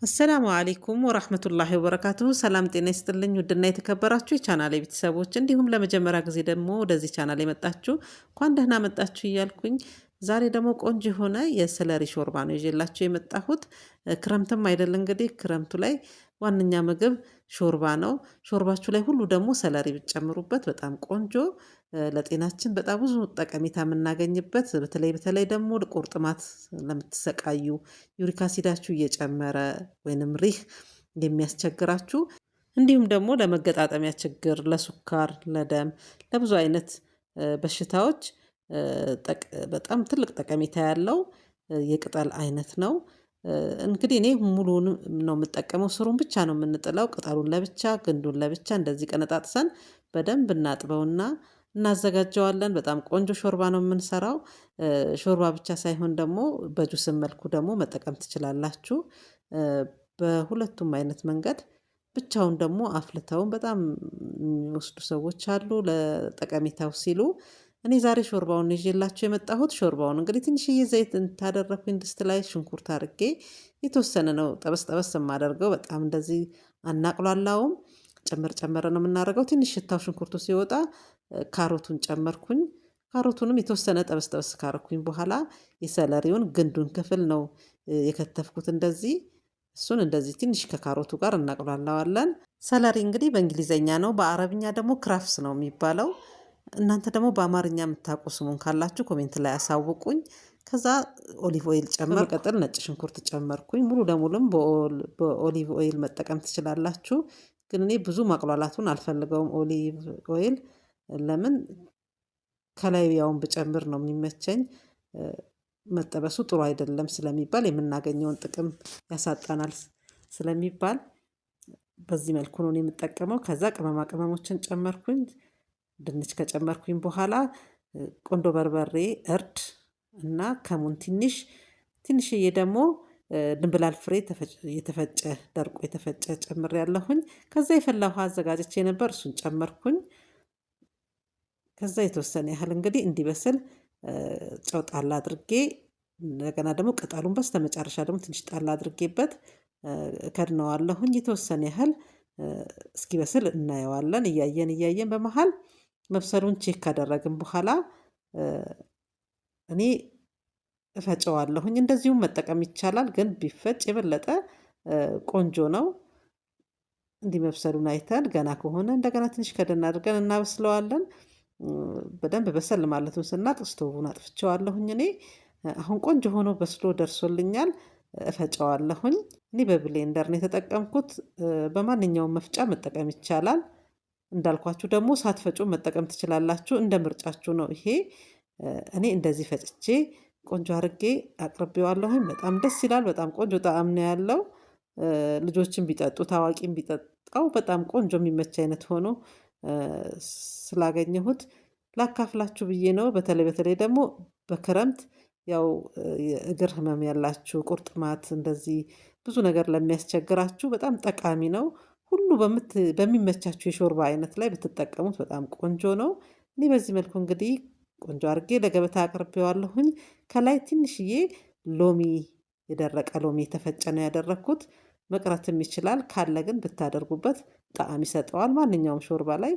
አሰላሙ አለይኩም ወራህመቱላሂ ወበረካቱሁ። ሰላም ጤና ይስጥልኝ ውድና የተከበራችሁ የቻናሌ ቤተሰቦች እንዲሁም ለመጀመሪያ ጊዜ ደግሞ ወደዚህ ቻናል የመጣችሁ እንኳን ደህና መጣችሁ እያልኩኝ ዛሬ ደግሞ ቆንጆ የሆነ የሰለሪ ሾርባ ነው ይዤላችሁ የመጣሁት። ክረምትም አይደል እንግዲህ ክረምቱ ላይ ዋነኛ ምግብ ሾርባ ነው። ሾርባችሁ ላይ ሁሉ ደግሞ ሰለሪ ብትጨምሩበት በጣም ቆንጆ ለጤናችን በጣም ብዙ ጠቀሜታ የምናገኝበት በተለይ ደግሞ ቁርጥማት ለምትሰቃዩ ዩሪክ አሲዳችሁ እየጨመረ ወይንም ሪህ የሚያስቸግራችሁ እንዲሁም ደግሞ ለመገጣጠሚያ ችግር፣ ለሱካር፣ ለደም፣ ለብዙ አይነት በሽታዎች በጣም ትልቅ ጠቀሜታ ያለው የቅጠል አይነት ነው። እንግዲህ እኔ ሙሉውን ነው የምጠቀመው። ስሩን ብቻ ነው የምንጥለው። ቅጠሉን ለብቻ ግንዱን ለብቻ እንደዚህ ቀነጣጥሰን በደንብ እናጥበውና እናዘጋጀዋለን። በጣም ቆንጆ ሾርባ ነው የምንሰራው። ሾርባ ብቻ ሳይሆን ደግሞ በጁስም መልኩ ደግሞ መጠቀም ትችላላችሁ። በሁለቱም አይነት መንገድ ብቻውን ደግሞ አፍልተውን በጣም የሚወስዱ ሰዎች አሉ ለጠቀሜታው ሲሉ። እኔ ዛሬ ሾርባውን ይዤላችሁ የመጣሁት ሾርባውን እንግዲህ ትንሽዬ ዘይት ታደረኩኝ ድስት ላይ ሽንኩርት አድርጌ የተወሰነ ነው ጠበስ ጠበስ የማደርገው። በጣም እንደዚህ አናቅሏላውም። ጨመር ነው የምናደርገው። ትንሽ ሽታው ሽንኩርቱ ሲወጣ ካሮቱን ጨመርኩኝ። ካሮቱንም የተወሰነ ጠበስ ጠበስ ካረኩኝ በኋላ የሰለሪውን ግንዱን ክፍል ነው የከተፍኩት እንደዚህ። እሱን እንደዚህ ትንሽ ከካሮቱ ጋር እናቅሏላዋለን። ሰለሪ እንግዲህ በእንግሊዘኛ ነው፣ በአረብኛ ደግሞ ክራፍስ ነው የሚባለው። እናንተ ደግሞ በአማርኛ የምታውቁ ስሙን ካላችሁ ኮሜንት ላይ አሳውቁኝ። ከዛ ኦሊቭ ኦይል ቀጥል ነጭ ሽንኩርት ጨመርኩኝ። ሙሉ ለሙሉም በኦሊቭ ኦይል መጠቀም ትችላላችሁ። ግን እኔ ብዙ ማቅሏላቱን አልፈልገውም ኦሊቭ ኦይል። ለምን ከላይ ያውን ብጨምር ነው የሚመቸኝ። መጠበሱ ጥሩ አይደለም ስለሚባል የምናገኘውን ጥቅም ያሳጣናል ስለሚባል በዚህ መልኩ ነው የምጠቀመው። ከዛ ቅመማ ቅመሞችን ጨመርኩኝ። ድንች ከጨመርኩኝ በኋላ ቆንዶ በርበሬ፣ እርድ እና ከሙን ትንሽዬ ደግሞ ድንብላል ፍሬ የተፈጨ ደርቆ የተፈጨ ጨምሬያለሁኝ። ከዛ የፈላ ውሃ አዘጋጅቼ ነበር እሱን ጨመርኩኝ። ከዛ የተወሰነ ያህል እንግዲህ እንዲበስል ጨው ጣል አድርጌ እንደገና ደግሞ ቅጠሉን በስተመጨረሻ ደግሞ ትንሽ ጣል አድርጌበት ከድነዋለሁኝ። የተወሰነ ያህል እስኪበስል እናየዋለን። እያየን በመሃል መብሰሉን ቼክ ካደረግን በኋላ እኔ እፈጨዋለሁኝ። እንደዚሁም መጠቀም ይቻላል፣ ግን ቢፈጭ የበለጠ ቆንጆ ነው። እንዲህ መብሰሉን አይተን ገና ከሆነ እንደገና ትንሽ ከደን አድርገን እናበስለዋለን። በደንብ በሰል ማለቱን ስናቅ ስቶቡን አጥፍቼዋለሁኝ። እኔ አሁን ቆንጆ ሆኖ በስሎ ደርሶልኛል። እፈጨዋለሁኝ። እኔ በብሌንደር ነው የተጠቀምኩት። በማንኛውም መፍጫ መጠቀም ይቻላል። እንዳልኳችሁ ደግሞ ሳትፈጩ መጠቀም ትችላላችሁ፣ እንደ ምርጫችሁ ነው። ይሄ እኔ እንደዚህ ፈጭቼ ቆንጆ አድርጌ አቅርቤዋለሁኝ። በጣም ደስ ይላል። በጣም ቆንጆ ጣዕም ነው ያለው። ልጆችን ቢጠጡ ታዋቂም ቢጠጣው በጣም ቆንጆ የሚመች አይነት ሆኖ ስላገኘሁት ላካፍላችሁ ብዬ ነው። በተለይ ደግሞ በክረምት ያው የእግር ህመም ያላችሁ፣ ቁርጥማት፣ እንደዚህ ብዙ ነገር ለሚያስቸግራችሁ በጣም ጠቃሚ ነው። ሁሉ በሚመቻችሁ የሾርባ አይነት ላይ ብትጠቀሙት በጣም ቆንጆ ነው። እኔ በዚህ መልኩ እንግዲህ ቆንጆ አድርጌ ለገበታ አቅርቤዋለሁኝ። ከላይ ትንሽዬ ሎሚ፣ የደረቀ ሎሚ የተፈጨ ነው ያደረኩት። መቅረትም ይችላል፣ ካለ ግን ብታደርጉበት ጣዕም ይሰጠዋል። ማንኛውም ሾርባ ላይ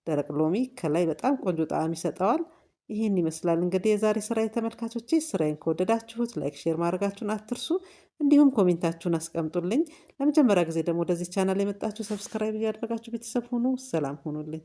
ደረቅ ሎሚ ከላይ በጣም ቆንጆ ጣዕም ይሰጠዋል። ይህን ይመስላል እንግዲህ የዛሬ ስራ ተመልካቾቼ። ስራዬን ከወደዳችሁት ላይክ፣ ሼር ማድረጋችሁን አትርሱ። እንዲሁም ኮሜንታችሁን አስቀምጡልኝ። ለመጀመሪያ ጊዜ ደግሞ ወደዚህ ቻናል የመጣችሁ ሰብስክራይብ እያደረጋችሁ ቤተሰብ ሁኑ። ሰላም ሁኑልኝ።